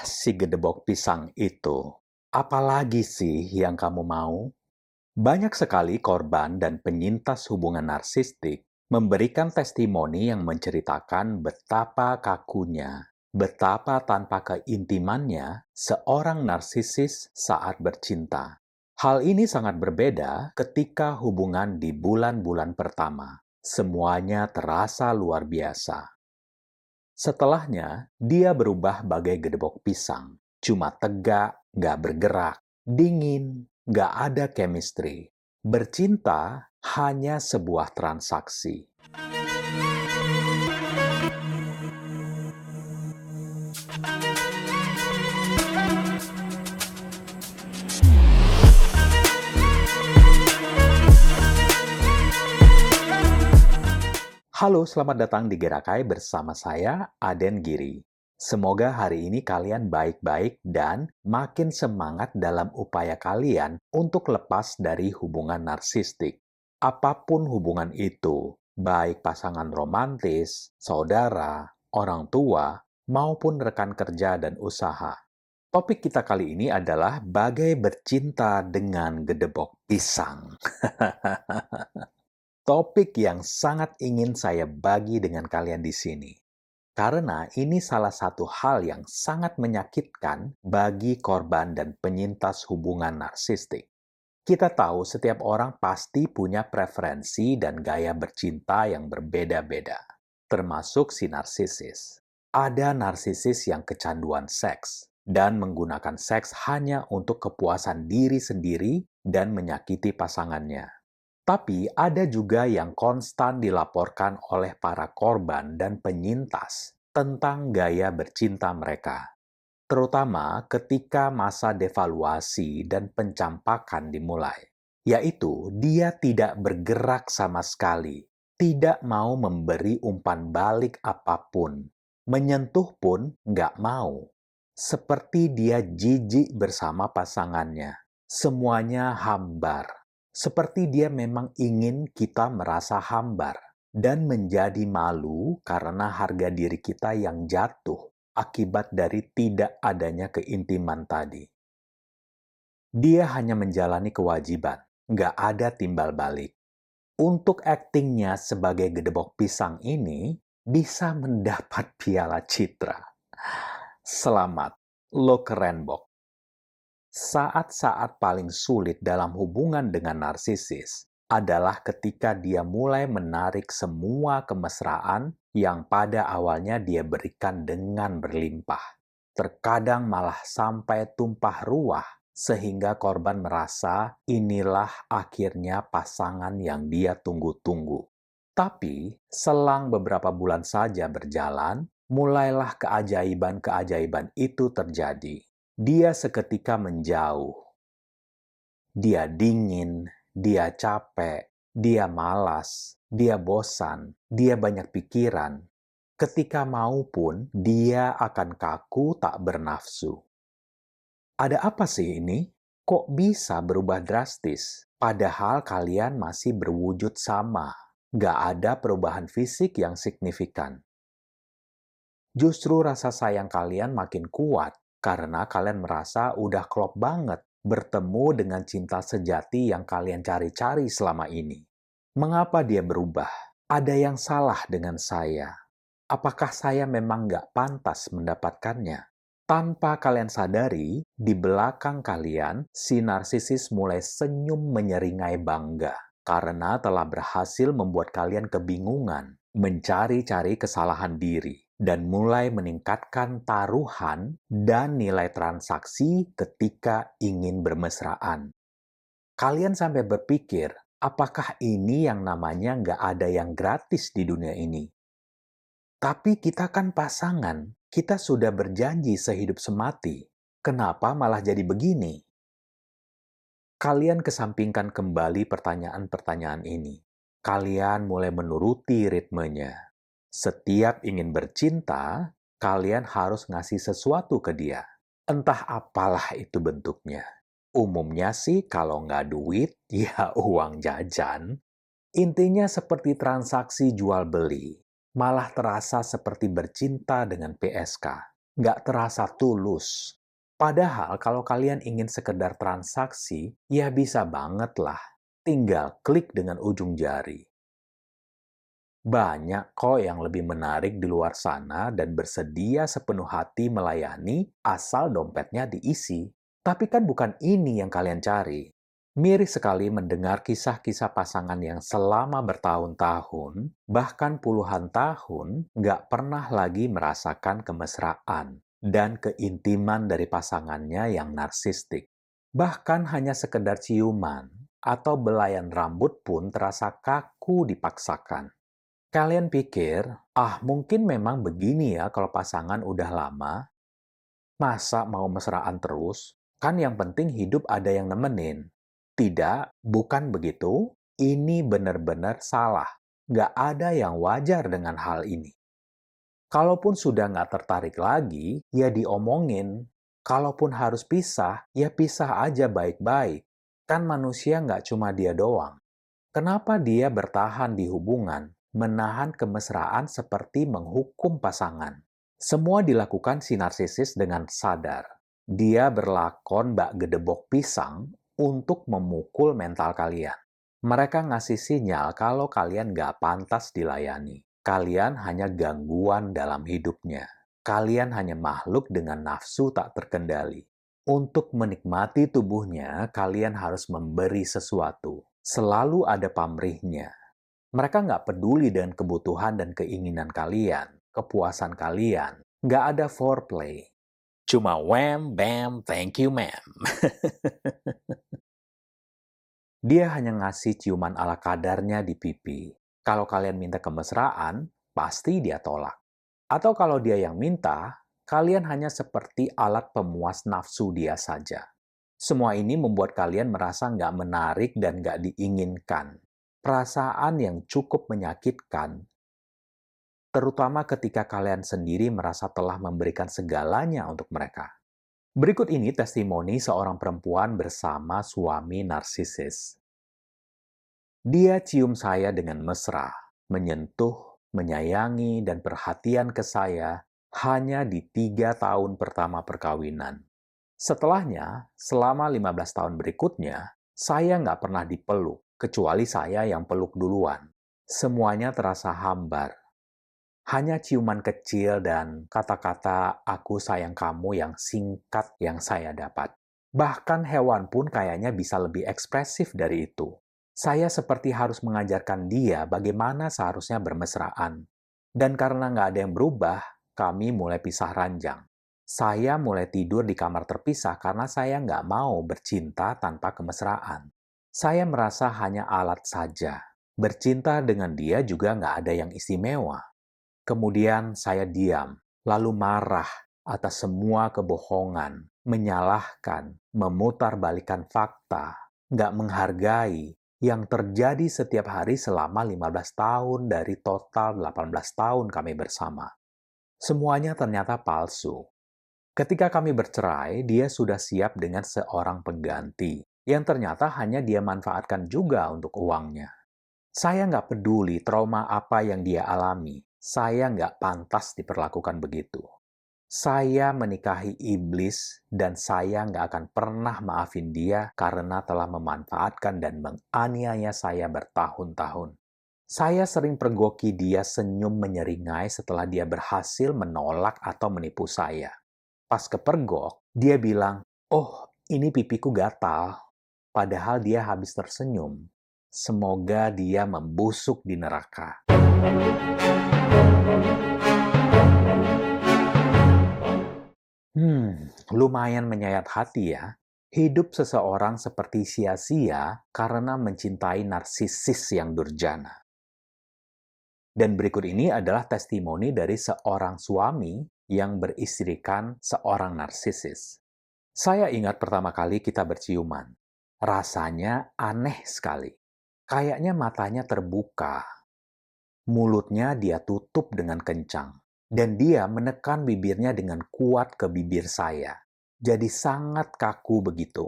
Si gedebok pisang itu. Apalagi sih yang kamu mau? Banyak sekali korban dan penyintas hubungan narsistik memberikan testimoni yang menceritakan betapa kakunya, betapa tanpa keintimannya seorang narsisis saat bercinta. Hal ini sangat berbeda ketika hubungan di bulan-bulan pertama. Semuanya terasa luar biasa. Setelahnya, dia berubah bagai gedebok pisang. Cuma tegak, nggak bergerak, dingin, nggak ada chemistry. Bercinta hanya sebuah transaksi. Halo, selamat datang di Gerakai bersama saya, Aden Giri. Semoga hari ini kalian baik-baik dan makin semangat dalam upaya kalian untuk lepas dari hubungan narsistik. Apapun hubungan itu, baik pasangan romantis, saudara, orang tua, maupun rekan kerja dan usaha. Topik kita kali ini adalah bagai bercinta dengan gedebok pisang. Topik yang sangat ingin saya bagi dengan kalian di sini. Karena ini salah satu hal yang sangat menyakitkan bagi korban dan penyintas hubungan narsistik. Kita tahu setiap orang pasti punya preferensi dan gaya bercinta yang berbeda-beda, termasuk si narsisis. Ada narsisis yang kecanduan seks dan menggunakan seks hanya untuk kepuasan diri sendiri dan menyakiti pasangannya. Tapi ada juga yang konstan dilaporkan oleh para korban dan penyintas tentang gaya bercinta mereka, terutama ketika masa devaluasi dan pencampakan dimulai, yaitu dia tidak bergerak sama sekali, tidak mau memberi umpan balik apapun, menyentuh pun nggak mau, seperti dia jijik bersama pasangannya, semuanya hambar. Seperti dia memang ingin kita merasa hambar dan menjadi malu karena harga diri kita yang jatuh akibat dari tidak adanya keintiman tadi. Dia hanya menjalani kewajiban, nggak ada timbal balik. Untuk aktingnya sebagai gedebok pisang ini bisa mendapat piala citra. Selamat, lo keren, Bok. Saat-saat paling sulit dalam hubungan dengan narsisis adalah ketika dia mulai menarik semua kemesraan yang pada awalnya dia berikan dengan berlimpah. Terkadang malah sampai tumpah ruah sehingga korban merasa inilah akhirnya pasangan yang dia tunggu-tunggu. Tapi selang beberapa bulan saja berjalan, mulailah keajaiban-keajaiban itu terjadi. Dia seketika menjauh. Dia dingin, dia capek, dia malas, dia bosan, dia banyak pikiran. Ketika mau pun, dia akan kaku tak bernafsu. Ada apa sih ini? Kok bisa berubah drastis? Padahal kalian masih berwujud sama. Gak ada perubahan fisik yang signifikan. Justru rasa sayang kalian makin kuat karena kalian merasa udah klop banget bertemu dengan cinta sejati yang kalian cari-cari selama ini. Mengapa dia berubah? Ada yang salah dengan saya. Apakah saya memang nggak pantas mendapatkannya? Tanpa kalian sadari, di belakang kalian, si narsisis mulai senyum menyeringai bangga karena telah berhasil membuat kalian kebingungan, mencari-cari kesalahan diri, dan mulai meningkatkan taruhan dan nilai transaksi ketika ingin bermesraan. Kalian sampai berpikir, apakah ini yang namanya nggak ada yang gratis di dunia ini? Tapi kita kan pasangan, kita sudah berjanji sehidup semati. Kenapa malah jadi begini? Kalian kesampingkan kembali pertanyaan-pertanyaan ini. Kalian mulai menuruti ritmenya. Setiap ingin bercinta, kalian harus ngasih sesuatu ke dia. Entah apalah itu bentuknya. Umumnya sih kalau nggak duit, ya uang jajan. Intinya seperti transaksi jual-beli. Malah terasa seperti bercinta dengan PSK. nggak terasa tulus. Padahal kalau kalian ingin sekedar transaksi, ya bisa banget lah. Tinggal klik dengan ujung jari. Banyak kok yang lebih menarik di luar sana dan bersedia sepenuh hati melayani asal dompetnya diisi. Tapi kan bukan ini yang kalian cari. Miris sekali mendengar kisah-kisah pasangan yang selama bertahun-tahun, bahkan puluhan tahun, nggak pernah lagi merasakan kemesraan dan keintiman dari pasangannya yang narsistik. Bahkan hanya sekedar ciuman atau belayan rambut pun terasa kaku dipaksakan. Kalian pikir, mungkin memang begini ya kalau pasangan udah lama, masa mau mesraan terus? Kan yang penting hidup ada yang nemenin. Tidak, bukan begitu. Ini benar-benar salah. Nggak ada yang wajar dengan hal ini. Kalaupun sudah nggak tertarik lagi, ya diomongin. Kalaupun harus pisah, ya pisah aja baik-baik. Kan manusia nggak cuma dia doang. Kenapa dia bertahan di hubungan, menahan kemesraan seperti menghukum pasangan? Semua dilakukan si narsisis dengan sadar. Dia berlakon bak gedebok pisang untuk memukul mental kalian. Mereka ngasih sinyal kalau kalian nggak pantas dilayani. Kalian hanya gangguan dalam hidupnya. Kalian hanya makhluk dengan nafsu tak terkendali. Untuk menikmati tubuhnya, kalian harus memberi sesuatu. Selalu ada pamrihnya. Mereka nggak peduli dengan kebutuhan dan keinginan kalian, kepuasan kalian. Nggak ada foreplay. Cuma wham, bam, thank you, ma'am. Dia hanya ngasih ciuman ala kadarnya di pipi. Kalau kalian minta kemesraan, pasti dia tolak. Atau kalau dia yang minta, kalian hanya seperti alat pemuas nafsu dia saja. Semua ini membuat kalian merasa nggak menarik dan nggak diinginkan. Perasaan yang cukup menyakitkan, terutama ketika kalian sendiri merasa telah memberikan segalanya untuk mereka. Berikut ini testimoni seorang perempuan bersama suami narsisis. Dia cium saya dengan mesra, menyentuh, menyayangi, dan perhatian ke saya hanya di 3 tahun pertama perkawinan. Setelahnya, selama 15 tahun berikutnya, saya nggak pernah dipeluk, kecuali saya yang peluk duluan. Semuanya terasa hambar. Hanya ciuman kecil dan kata-kata "aku sayang kamu" yang singkat yang saya dapat. Bahkan hewan pun kayaknya bisa lebih ekspresif dari itu. Saya seperti harus mengajarkan dia bagaimana seharusnya bermesraan. Dan karena nggak ada yang berubah, kami mulai pisah ranjang. Saya mulai tidur di kamar terpisah karena saya nggak mau bercinta tanpa kemesraan. Saya merasa hanya alat saja. Bercinta dengan dia juga nggak ada yang istimewa. Kemudian saya diam, lalu marah atas semua kebohongan, menyalahkan, memutarbalikkan fakta, nggak menghargai yang terjadi setiap hari selama 15 tahun dari total 18 tahun kami bersama. Semuanya ternyata palsu. Ketika kami bercerai, dia sudah siap dengan seorang pengganti, yang ternyata hanya dia manfaatkan juga untuk uangnya. Saya nggak peduli trauma apa yang dia alami. Saya nggak pantas diperlakukan begitu. Saya menikahi iblis dan saya nggak akan pernah maafin dia karena telah memanfaatkan dan menganiaya saya bertahun-tahun. Saya sering pergoki dia senyum menyeringai setelah dia berhasil menolak atau menipu saya. Pas kepergok, dia bilang, "Oh, ini pipiku gatal." Padahal dia habis tersenyum. Semoga dia membusuk di neraka. Lumayan menyayat hati ya. Hidup seseorang seperti sia-sia karena mencintai narsisis yang durjana. Dan berikut ini adalah testimoni dari seorang suami yang beristrikan seorang narsisis. Saya ingat pertama kali kita berciuman. Rasanya aneh sekali. Kayaknya matanya terbuka. Mulutnya dia tutup dengan kencang. Dan dia menekan bibirnya dengan kuat ke bibir saya. Jadi sangat kaku begitu.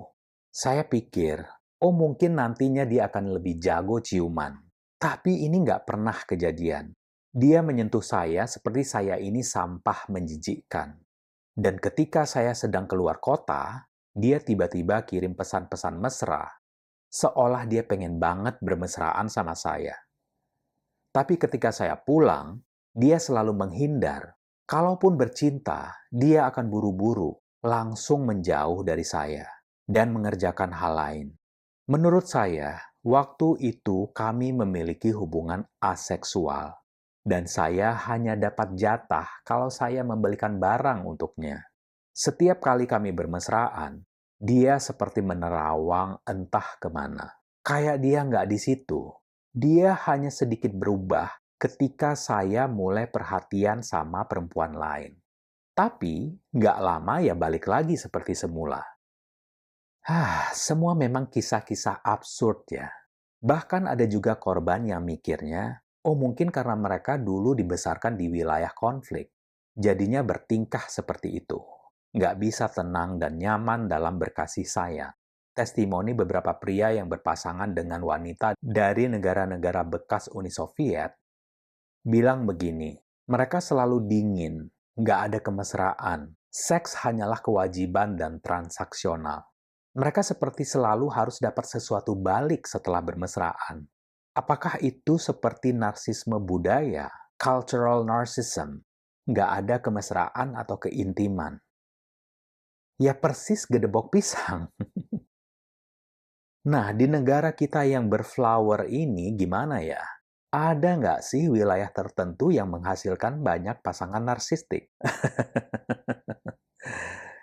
Saya pikir, mungkin nantinya dia akan lebih jago ciuman. Tapi ini nggak pernah kejadian. Dia menyentuh saya seperti saya ini sampah menjijikkan. Dan ketika saya sedang keluar kota, dia tiba-tiba kirim pesan-pesan mesra, seolah dia pengen banget bermesraan sama saya. Tapi ketika saya pulang, dia selalu menghindar. Kalaupun bercinta, dia akan buru-buru, langsung menjauh dari saya, dan mengerjakan hal lain. Menurut saya, waktu itu kami memiliki hubungan aseksual, dan saya hanya dapat jatah kalau saya membelikan barang untuknya. Setiap kali kami bermesraan, dia seperti menerawang entah kemana. Kayak dia nggak di situ. Dia hanya sedikit berubah ketika saya mulai perhatian sama perempuan lain. Tapi, nggak lama ya balik lagi seperti semula. Semua memang kisah-kisah absurd ya. Bahkan ada juga korban yang mikirnya, oh mungkin karena mereka dulu dibesarkan di wilayah konflik. Jadinya bertingkah seperti itu. Nggak bisa tenang dan nyaman dalam berkasih sayang. Testimoni beberapa pria yang berpasangan dengan wanita dari negara-negara bekas Uni Soviet bilang begini, mereka selalu dingin, nggak ada kemesraan, seks hanyalah kewajiban dan transaksional. Mereka seperti selalu harus dapat sesuatu balik setelah bermesraan. Apakah itu seperti narsisme budaya, cultural narcissism? Nggak ada kemesraan atau keintiman. Ya persis gedebok pisang. Nah, di negara kita yang berflower ini gimana ya? Ada nggak sih wilayah tertentu yang menghasilkan banyak pasangan narsistik?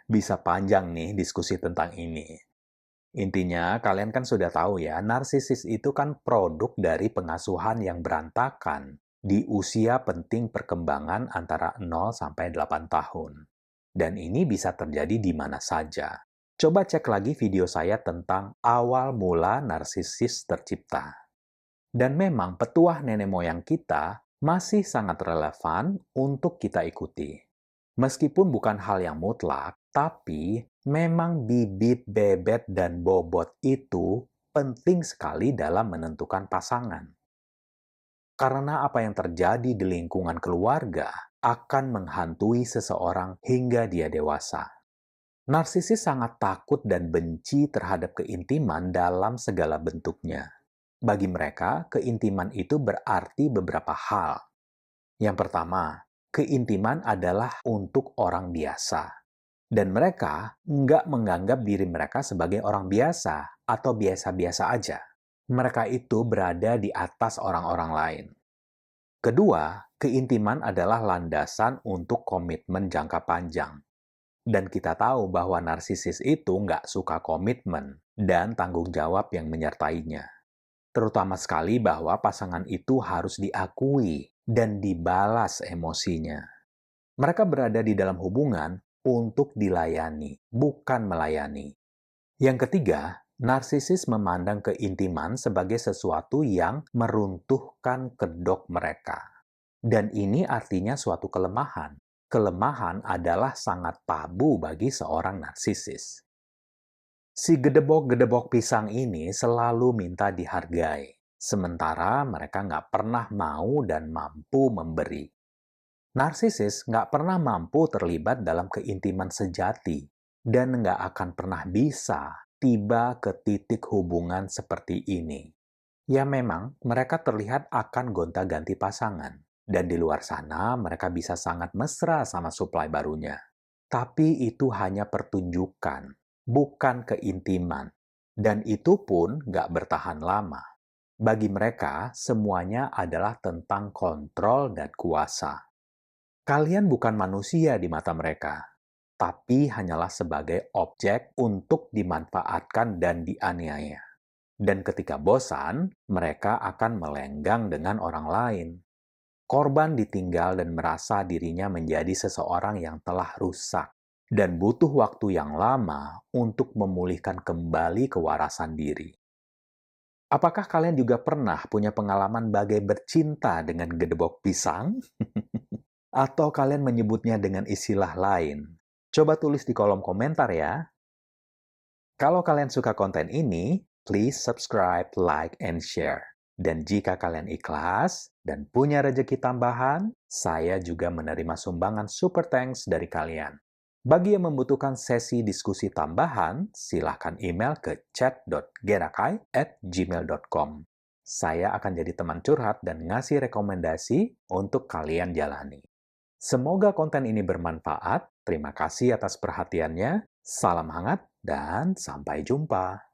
Bisa panjang nih diskusi tentang ini. Intinya, kalian kan sudah tahu ya, narsisis itu kan produk dari pengasuhan yang berantakan di usia penting perkembangan antara 0 sampai 8 tahun. Dan ini bisa terjadi di mana saja. Coba cek lagi video saya tentang awal mula narsisis tercipta. Dan memang petuah nenek moyang kita masih sangat relevan untuk kita ikuti. Meskipun bukan hal yang mutlak, tapi memang bibit, bebet, dan bobot itu penting sekali dalam menentukan pasangan. Karena apa yang terjadi di lingkungan keluarga akan menghantui seseorang hingga dia dewasa. Narsisis sangat takut dan benci terhadap keintiman dalam segala bentuknya. Bagi mereka, keintiman itu berarti beberapa hal. Yang pertama, keintiman adalah untuk orang biasa. Dan mereka nggak menganggap diri mereka sebagai orang biasa atau biasa-biasa aja. Mereka itu berada di atas orang-orang lain. Kedua, keintiman adalah landasan untuk komitmen jangka panjang. Dan kita tahu bahwa narsisis itu nggak suka komitmen dan tanggung jawab yang menyertainya. Terutama sekali bahwa pasangan itu harus diakui dan dibalas emosinya. Mereka berada di dalam hubungan untuk dilayani, bukan melayani. Yang ketiga, narsisis memandang keintiman sebagai sesuatu yang meruntuhkan kedok mereka. Dan ini artinya suatu kelemahan. Kelemahan adalah sangat tabu bagi seorang narsisis. Si gedebok-gedebok pisang ini selalu minta dihargai, sementara mereka nggak pernah mau dan mampu memberi. Narsisis nggak pernah mampu terlibat dalam keintiman sejati dan nggak akan pernah bisa tiba ke titik hubungan seperti ini. Ya memang, mereka terlihat akan gonta-ganti pasangan. Dan di luar sana, mereka bisa sangat mesra sama suplai barunya. Tapi itu hanya pertunjukan, bukan keintiman. Dan itu pun nggak bertahan lama. Bagi mereka, semuanya adalah tentang kontrol dan kuasa. Kalian bukan manusia di mata mereka, tapi hanyalah sebagai objek untuk dimanfaatkan dan dianiaya. Dan ketika bosan, mereka akan melenggang dengan orang lain. Korban ditinggal dan merasa dirinya menjadi seseorang yang telah rusak dan butuh waktu yang lama untuk memulihkan kembali kewarasan diri. Apakah kalian juga pernah punya pengalaman bagai bercinta dengan gedebok pisang? Atau kalian menyebutnya dengan istilah lain? Coba tulis di kolom komentar ya. Kalau kalian suka konten ini, please subscribe, like, and share. Dan jika kalian ikhlas dan punya rezeki tambahan, saya juga menerima sumbangan super thanks dari kalian. Bagi yang membutuhkan sesi diskusi tambahan, silahkan email ke chat.gerakai@gmail.com. Saya akan jadi teman curhat dan ngasih rekomendasi untuk kalian jalani. Semoga konten ini bermanfaat. Terima kasih atas perhatiannya. Salam hangat dan sampai jumpa.